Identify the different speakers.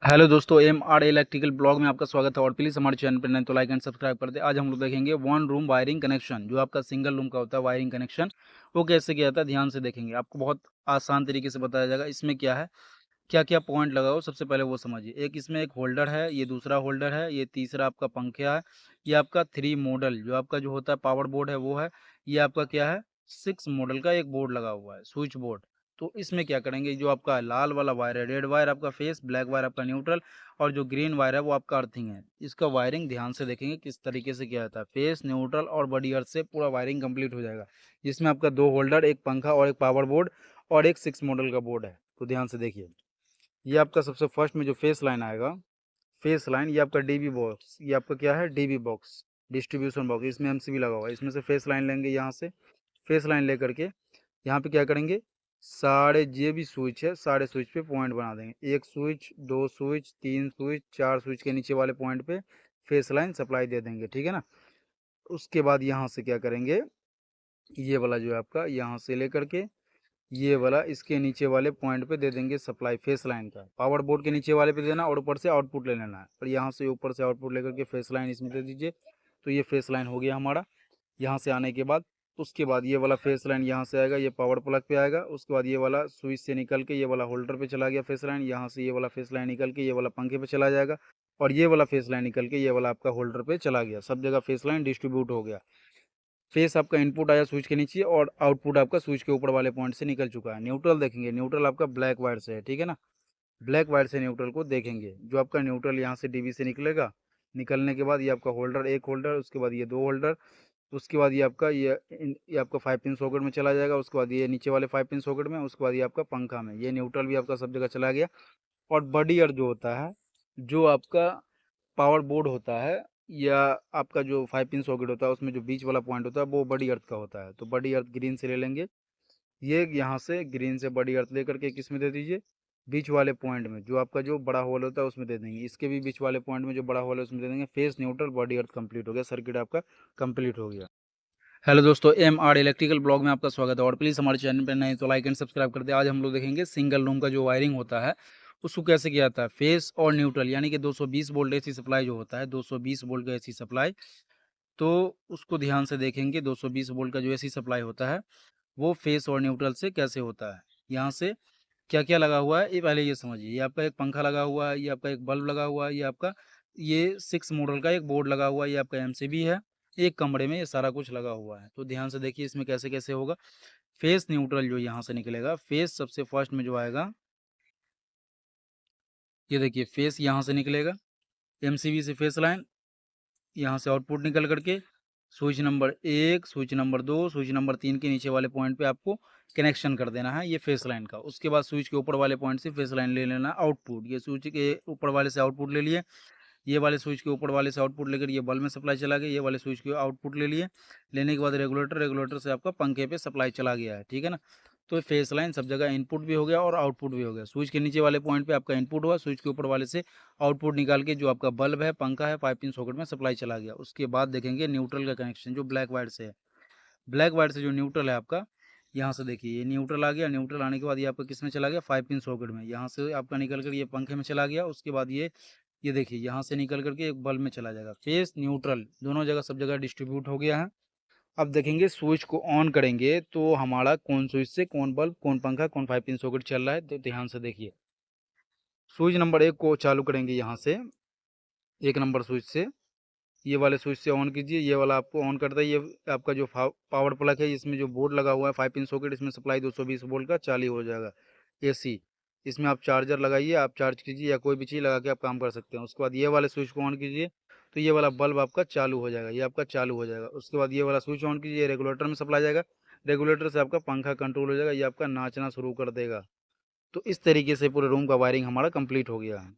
Speaker 1: Hello दोस्तों, M R electrical blog में आपका स्वागत है। और प्लीज़ हमारे चैनल पर नए तो लाइक एंड सब्सक्राइब कर दे। आज हम लोग देखेंगे वन रूम वायरिंग कनेक्शन, जो आपका सिंगल रूम का होता है वायरिंग कनेक्शन, वो कैसे किया जाता है। ध्यान से देखेंगे, आपको बहुत आसान तरीके से बताया जाएगा। इसमें क्या है, क्या क्या पॉइंट लगा हो, सबसे पहले वो समझिए। एक इसमें एक होल्डर है, ये दूसरा होल्डर है, ये तीसरा आपका पंखा है, ये आपका 3 मॉडल जो आपका जो होता है पावर बोर्ड है वो है, ये आपका क्या है 6 मॉडल का एक बोर्ड लगा हुआ है, स्विच बोर्ड। तो इसमें क्या करेंगे, जो आपका लाल वाला वायर है, रेड वायर आपका फेस, ब्लैक वायर आपका न्यूट्रल, और जो ग्रीन वायर है वो आपका अर्थिंग है। इसका वायरिंग ध्यान से देखेंगे किस तरीके से किया जाता है। फेस, न्यूट्रल और बॉडी अर्थ से पूरा वायरिंग कंप्लीट हो जाएगा। जिसमें आपका 2 होल्डर, एक पंखा और एक पावर बोर्ड और एक 6 मॉडल का बोर्ड है। तो ध्यान से देखिए, ये आपका सबसे फर्स्ट में जो फेस लाइन आएगा, फेस लाइन, ये आपका डीबी बॉक्स, ये आपका क्या है डीबी बॉक्स, डिस्ट्रीब्यूशन बॉक्स। इसमें एमसीबी लगा हुआ है। इसमें से फेस लाइन लेंगे, यहाँ से फेस लाइन लेकर के यहाँ पे क्या करेंगे, सारे जे भी स्विच है, सारे स्विच पे पॉइंट बना देंगे। एक स्विच, दो स्विच, तीन स्विच, चार स्विच के नीचे वाले पॉइंट पे फेस लाइन सप्लाई दे देंगे, ठीक है ना। उसके बाद यहाँ से क्या करेंगे, ये वाला जो है आपका, यहाँ से लेकर के ये वाला इसके नीचे वाले पॉइंट पे दे देंगे सप्लाई फेस लाइन का। पावर बोर्ड के नीचे वाले पे देना और ऊपर से आउटपुट ले लेना है। और यहाँ से ऊपर से आउटपुट लेकर के फेस लाइन इसमें दे दीजिए। तो ये फेस लाइन हो गया हमारा। यहाँ से आने के बाद उसके बाद ये वाला फेस लाइन यहाँ से आएगा, ये पावर प्लग पे आएगा। उसके बाद ये वाला स्विच से निकल के ये वाला होल्डर पे चला गया फेस लाइन। यहाँ से ये वाला फेस लाइन निकल के ये वाला पंखे पे चला जाएगा। और ये वाला फेस लाइन निकल के ये वाला आपका होल्डर पे चला गया। सब जगह फेस लाइन डिस्ट्रीब्यूट हो गया। फेस आपका इनपुट आया स्विच के नीचे और आउटपुट आपका स्विच के ऊपर वाले पॉइंट से निकल चुका है। न्यूट्रल देखेंगे, न्यूट्रल आपका ब्लैक वायर से है, ठीक है ना। ब्लैक वायर से न्यूट्रल को देखेंगे। जो आपका न्यूट्रल यहाँ से डीबी से निकलेगा, निकलने के बाद ये आपका होल्डर, एक होल्डर, उसके बाद ये 2 होल्डर, उसके बाद ये आपका ये आपका 5 पिन सॉकेट में चला जाएगा। उसके बाद ये नीचे वाले 5 पिन सॉकेट में, उसके बाद ये आपका पंखा में। ये न्यूट्रल भी आपका सब जगह चला गया। और बॉडी अर्थ जो होता है, जो आपका पावर बोर्ड होता है, या आपका जो 5 पिन सॉकेट होता है, उसमें जो बीच वाला पॉइंट होता है वो बॉडी अर्थ का होता है। तो बॉडी अर्थ ग्रीन से ले लेंगे। ये यहाँ से ग्रीन से बॉडी अर्थ लेकर के किस में दे दीजिए, बीच वाले पॉइंट में। जो आपका जो बड़ा होल होता है उसमें दे देंगे। इसके भी बीच वाले पॉइंट में जो बड़ा होल है उसमें दे देंगे। Face, neutral, body earth complete हो गया। सर्किट आपका कंप्लीट हो गया। हेलो दोस्तों, एम आर इलेक्ट्रिकल ब्लॉग में आपका स्वागत है। और प्लीज़ हमारे चैनल पर नए तो लाइक एंड सब्सक्राइब कर दे। आज हम लोग देखेंगे सिंगल रूम का जो वायरिंग होता है उसको कैसे किया जाता है। फेस और न्यूट्रल यानी कि 220 वोल्ट एसी सप्लाई जो होता है, 220 वोल्ट का एसी सप्लाई, तो उसको ध्यान से देखेंगे। 220 वोल्ट का जो एसी सप्लाई होता है वो फेस और न्यूट्रल से कैसे होता है। यहाँ से क्या क्या लगा हुआ है ये पहले ये समझिए। ये आपका एक पंखा लगा हुआ है, ये आपका एक बल्ब लगा हुआ है, ये आपका ये 6 मॉडल का एक बोर्ड लगा हुआ है, ये आपका एमसीबी है। एक कमरे में ये सारा कुछ लगा हुआ है। तो ध्यान से देखिए इसमें कैसे कैसे होगा। फेस न्यूट्रल जो यहाँ से निकलेगा, फेस सबसे फर्स्ट में जो आएगा, ये देखिए फेस यहाँ से निकलेगा, एमसीबी से फेस लाइन, यहाँ से आउटपुट निकल करके switch number 1, switch number 2, switch number 3 के नीचे वाले पॉइंट पे आपको कनेक्शन कर देना है ये फेस लाइन का। उसके बाद स्विच के ऊपर वाले पॉइंट से फेस लाइन ले लेना आउटपुट। ये स्विच के ऊपर वाले से आउटपुट ले लिए, ये वाले स्विच के ऊपर वाले से आउटपुट लेकर ये बल्ब में सप्लाई चला गया। ये वाले स्विच के आउटपुट ले लिए, लेने के बाद रेगुलेटर, रेगुलेटर से आपका पंखे पे सप्लाई चला गया है, ठीक है ना। तो फेस लाइन सब जगह इनपुट भी हो गया और आउटपुट भी हो गया। स्विच के नीचे वाले पॉइंट पे आपका इनपुट हुआ, स्विच के ऊपर वाले से आउटपुट निकाल के जो आपका बल्ब है, पंखा है, 5 पिन सॉकेट में सप्लाई चला गया। उसके बाद देखेंगे न्यूट्रल का कनेक्शन जो ब्लैक वायर से है। ब्लैक वायर से जो न्यूट्रल है आपका, यहाँ से देखिए ये न्यूट्रल आ गया। न्यूट्रल आने के बाद ये आपका किस में चला गया, 5 पिन सॉकेट में। यहाँ से आपका निकल कर ये पंखे में चला गया। उसके बाद ये देखिए यहाँ से निकल करके एक बल्ब में चला जाएगा। फेस न्यूट्रल दोनों जगह सब जगह डिस्ट्रीब्यूट हो गया है। अब देखेंगे स्विच को ऑन करेंगे तो हमारा कौन स्विच से कौन बल्ब, कौन पंखा, कौन 5 पिन सॉकेट चल रहा है। तो ध्यान से देखिए, स्विच नंबर 1 को चालू करेंगे यहाँ से, 1 नंबर स्विच से। ये वाले स्विच से ऑन कीजिए। ये वाला आपको ऑन करता है। ये आपका जो पावर प्लग है, इसमें जो बोर्ड लगा हुआ है 5 पिन सॉकेट, इसमें सप्लाई 220 वोल्ट का चालू हो जाएगा एसी। इसमें आप चार्जर लगाइए, आप चार्ज कीजिए या कोई भी चीज़ लगा के आप काम कर सकते हैं। उसके बाद ये वाले स्विच को ऑन कीजिए तो ये वाला बल्ब आपका चालू हो जाएगा, ये आपका चालू हो जाएगा। उसके बाद ये वाला स्विच ऑन कीजिए, रेगुलेटर में सप्लाई जाएगा। रेगुलेटर से आपका पंखा कंट्रोल हो जाएगा, ये आपका नाचना शुरू कर देगा। तो इस तरीके से पूरे रूम का वायरिंग हमारा कंप्लीट हो गया है।